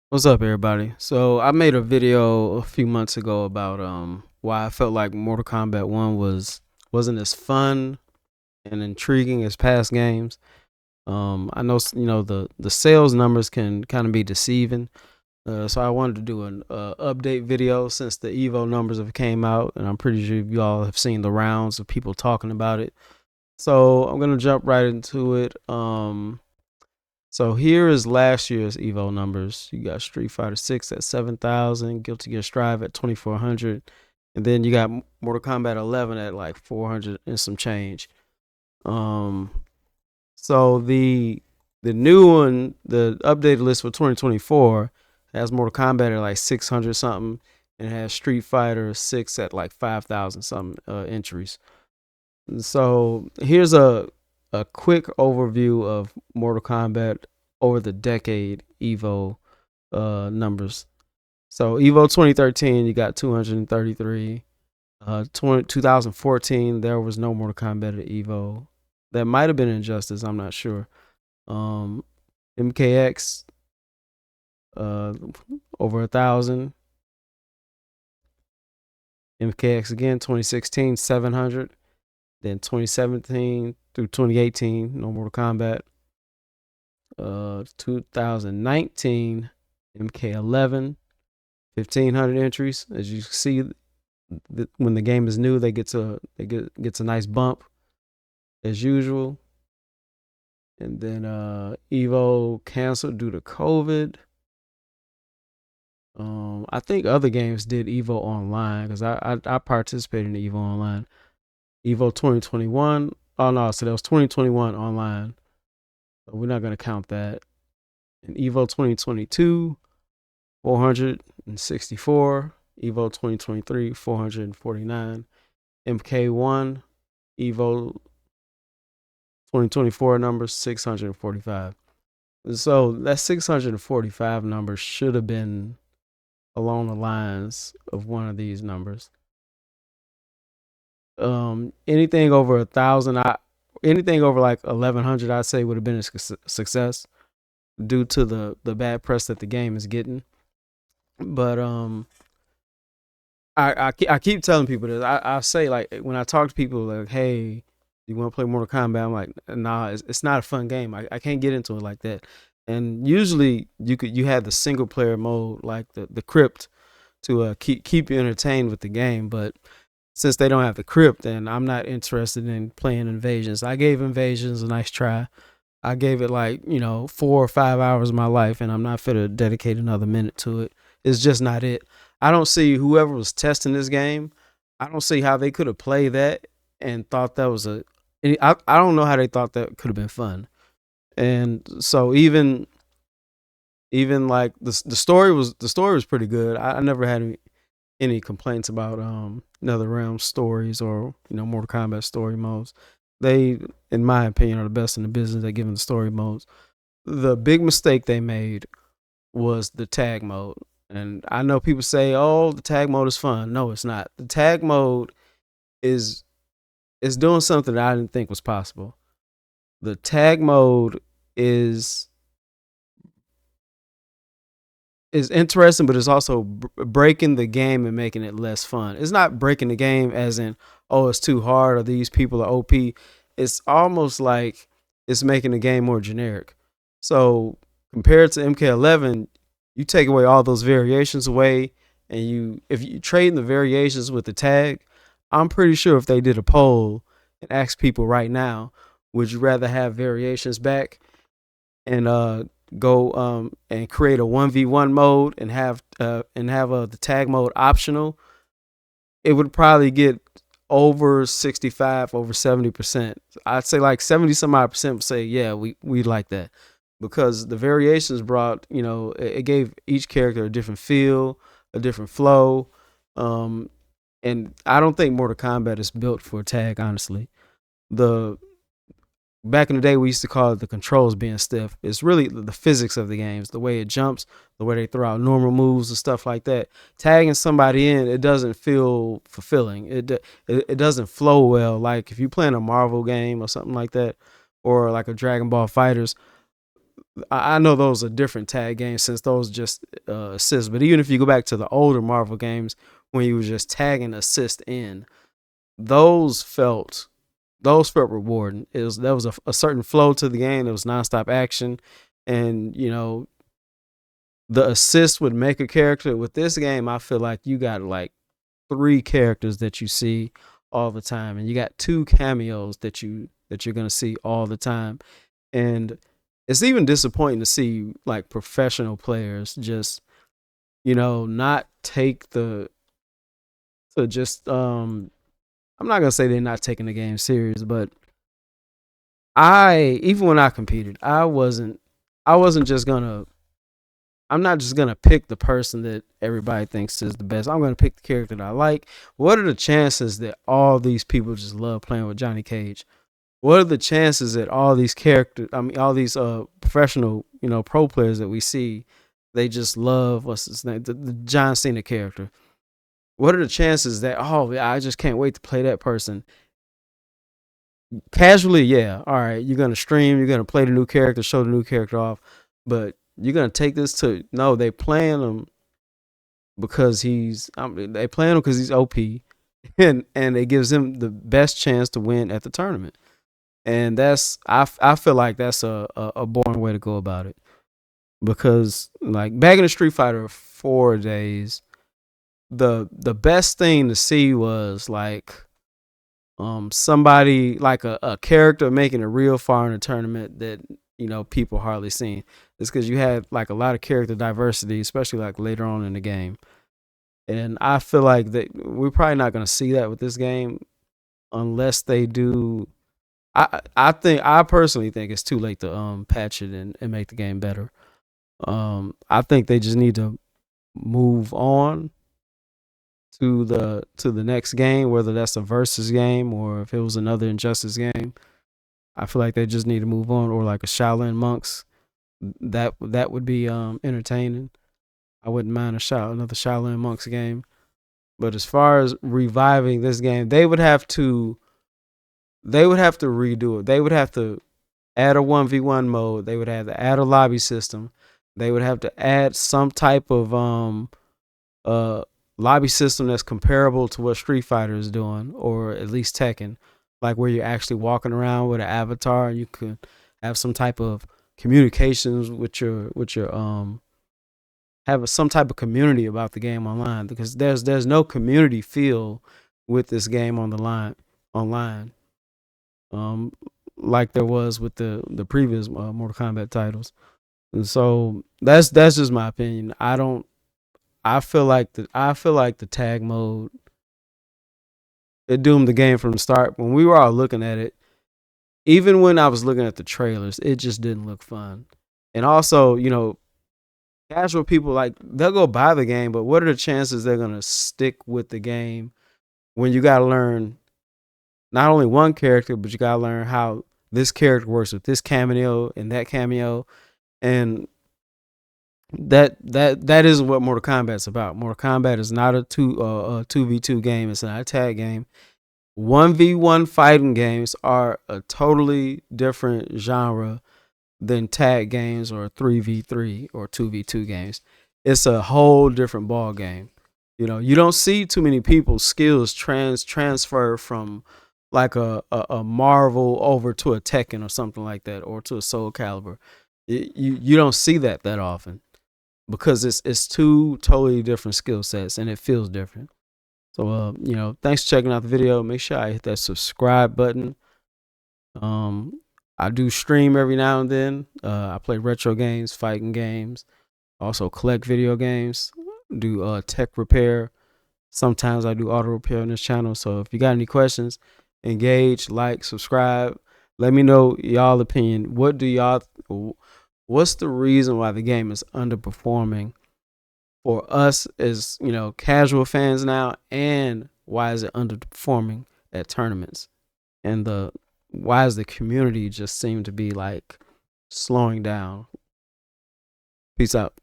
What's up, everybody? So I made a video a few months ago about why I felt like Mortal Kombat One wasn't as fun and intriguing as past games. I know the sales numbers can kind of be deceiving, so I wanted to do an update video since the Evo numbers have came out, and I'm pretty sure you all have seen the rounds of people talking about it. So I'm gonna jump right into it. So here is last year's Evo numbers. You got Street Fighter 6 at 7,000, Guilty Gear Strive at 2,400, and then you got Mortal Kombat 11 at like 400 and some change. Um, so the new one, the updated list for 2024 has Mortal Kombat at like 600 something, and it has Street Fighter 6 at like 5,000 something entries. So here's a quick overview of Mortal Kombat over the decade Evo numbers. So Evo 2013, you got 233. 2014, there was no Mortal Kombat at Evo. That might have been Injustice. I'm not sure. MKX, uh, over 1,000. MKX again, 2016, 700. Then 2017 through 2018, no Mortal Kombat. 2019 MK11, 1,500 entries. As you see, when the game is new, they gets a nice bump as usual. And then Evo canceled due to COVID. I think other games did Evo online because I participated in Evo online. Evo 2021. Oh no, so that was 2021 online. So we're not gonna count that. And Evo 2022, 464. Evo 2023, 449. MK1, Evo 2024 numbers, 645. So that 645 number should have been along the lines of one of these numbers. Anything over 1,000, anything over like 1,100, I'd say would have been a success due to the bad press that the game is getting. But I keep telling people this. I say, like, when I talk to people, like, hey, you want to play Mortal Kombat? I'm like, nah, it's not a fun game. I can't get into it like that. And usually you have the single player mode, like the crypt, to keep you entertained with the game. But since they don't have the crypt, then I'm not interested in playing Invasions. I gave Invasions a nice try. I gave it like 4 or 5 hours of my life, and I'm not fit to dedicate another minute to it. It's just not it. I don't see whoever was testing this game. I don't see how they could have played that and thought that was a. I don't know how they thought that could have been fun. And so even like the story was pretty good. I never had any complaints about NetherRealm stories or Mortal Kombat story modes. They, in my opinion, are the best in the business at giving the story modes. The big mistake they made was the tag mode. And I know people say, "Oh, the tag mode is fun." No, it's not. The tag mode is doing something that I didn't think was possible. The tag mode is is interesting, but it's also breaking the game and making it less fun. It's not breaking the game as in, oh, it's too hard or these people are OP. It's almost like it's making the game more generic. So compared to MK11, you take away all those variations away, and if you trade in the variations with the tag, I'm pretty sure if they did a poll and asked people right now, would you rather have variations back and go and create a 1v1 mode and have the tag mode optional, it would probably get over 65, over 70%. I'd say like 70 some odd percent would say, yeah, we like that, because the variations brought, it gave each character a different feel, a different flow. And I don't think Mortal Kombat is built for tag, honestly. The Back in the day, we used to call it the controls being stiff. It's really the physics of the games, the way it jumps, the way they throw out normal moves and stuff like that. Tagging somebody in, it doesn't feel fulfilling. It doesn't flow well. Like if you playing a Marvel game or something like that, or like a Dragon Ball Fighters. I know those are different tag games, since those just assist. But even if you go back to the older Marvel games when you were just tagging assist in, those felt rewarding. There was a certain flow to the game. There was nonstop action, and the assist would make a character. With this game, I feel like you got like 3 characters that you see all the time, and you got 2 cameos that you're gonna see all the time, and it's even disappointing to see like professional players just not take the to just I'm not gonna say they're not taking the game serious, but even when I competed, I'm not just gonna pick the person that everybody thinks is the best. I'm gonna pick the character that I like. What are the chances that all these people just love playing with Johnny Cage? What are the chances that all these all these professional, pro players that we see, they just love what's his name, the John Cena character? What are the chances that I just can't wait to play that person? Casually, yeah, all right, you're gonna stream, you're gonna play the new character, show the new character off, but you're gonna take this to no, they playing him because they playing him because he's OP, and it gives him the best chance to win at the tournament. And I feel like that's a boring way to go about it, because like back in the Street Fighter 4 days, the best thing to see was like somebody like a character making a real far in a tournament that people hardly seen. It's because you had like a lot of character diversity, especially like later on in the game. And I feel like that we're probably not going to see that with this game unless they do. I personally think it's too late to patch it and make the game better. I think they just need to move on to the next game, whether that's a versus game or if it was another Injustice game. I feel like they just need to move on, or like a Shaolin Monks. That would be entertaining. I wouldn't mind another Shaolin Monks game. But as far as reviving this game, they would have to redo it. They would have to add a 1v1 mode. They would have to add a lobby system. They would have to add some type of lobby system that's comparable to what Street Fighter is doing, or at least Tekken, like where you're actually walking around with an avatar and you could have some type of communications with your have some type of community about the game online, because there's no community feel with this game on the line online, um, like there was with the previous Mortal Kombat titles. And so that's just my opinion. I feel like the tag mode, it doomed the game from the start. When we were all looking at it, even when I was looking at the trailers, it just didn't look fun. And also, casual people, like, they'll go buy the game, but what are the chances they're gonna stick with the game when you gotta learn not only one character, but you gotta learn how this character works with this cameo and that cameo, and that is what Mortal Kombat's about. Mortal Kombat is not a 2v2 game. It's not a tag game. 1v1 fighting games are a totally different genre than tag games or 3v3 or 2v2 games. It's a whole different ball game. You don't see too many people's skills transfer from like a Marvel over to a Tekken or something like that, or to a Soul Calibur. You don't see that often, because it's 2 totally different skill sets and it feels different. So thanks for checking out the video. Make sure I hit that subscribe button. I do stream every now and then. I play retro games, fighting games, also collect video games, do tech repair. Sometimes I do auto repair on this channel. So if you got any questions, engage, like, subscribe. Let me know y'all opinion. What's the reason why the game is underperforming for us as casual fans now, and why is it underperforming at tournaments, and why does the community just seem to be like slowing down? Peace out.